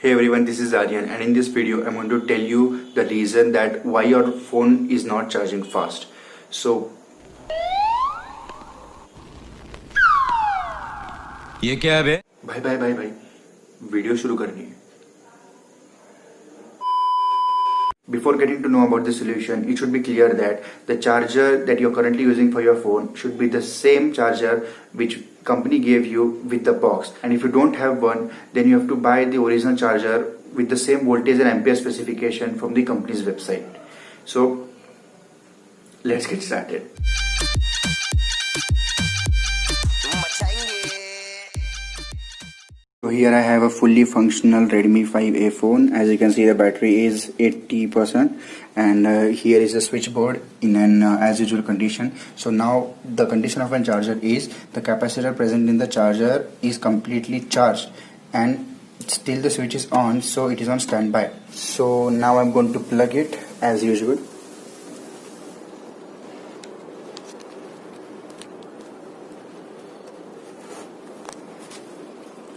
Hey everyone, this is Aryan, and in this video I'm going to tell you the reason that why your phone is not charging fast. So ये क्या है बे? भाई video शुरू करनी है. Before getting to know about the solution, it should be clear that the charger that you're currently using for your phone should be the same charger which company gave you with the box. And if you don't have one, then you have to buy the original charger with the same voltage and ampere specification from the company's website. So let's get started. So here I have a fully functional Redmi 5A phone. As you can see, the battery is 80% and here is the switchboard in an as usual condition. So now the condition of a charger is the capacitor present in the charger is completely charged and still the switch is on, so it is on standby. So now I'm going to plug it as usual.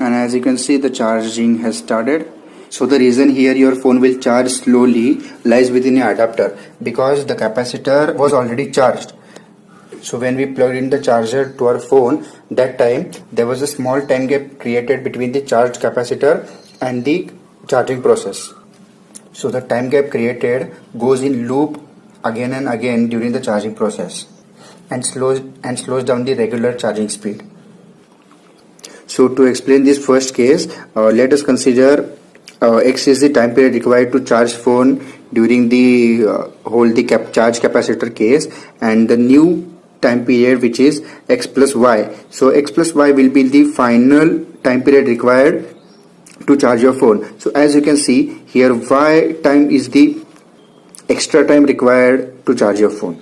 And as you can see, the charging has started. So the reason here your phone will charge slowly lies within your adapter, because the capacitor was already charged. So when we plugged in the charger to our phone, that time there was a small time gap created between the charged capacitor and the charging process. So the time gap created goes in loop again and again during the charging process and slows down the regular charging speed. So to explain this first case, let us consider X is the time period required to charge phone during the charge capacitor case, and the new time period which is X plus Y. So X plus Y will be the final time period required to charge your phone. So as you can see here, Y time is the extra time required to charge your phone.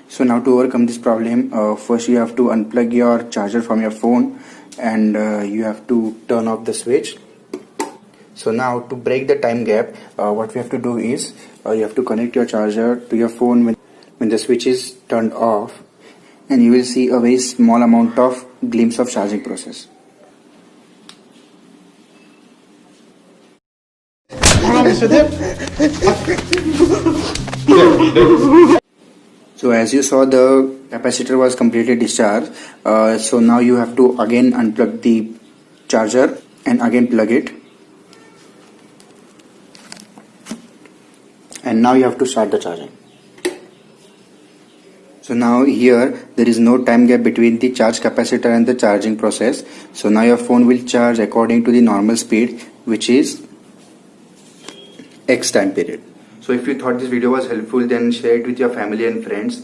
So now to overcome this problem, first you have to unplug your charger from your phone and you have to turn off the switch. So now to break the time gap, what we have to do is you have to connect your charger to your phone when the switch is turned off, and you will see a very small amount of glimpse of charging process. So as you saw, the capacitor was completely discharged. So now you have to again unplug the charger and again plug it. And now you have to start the charging. So now here there is no time gap between the charge capacitor and the charging process. So now your phone will charge according to the normal speed, which is X time period. So if you thought this video was helpful, then share it with your family and friends.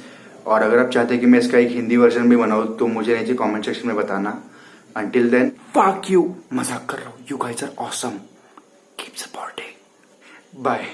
और अगर आप चाहते हैं कि मैं इसका एक Hindi version भी बनाऊं, तो मुझे नीचे कमेंट सेक्शन में बताना. Until then, fuck you. मजाक कर रहा हूँ. You guys are awesome. Keep supporting. Bye.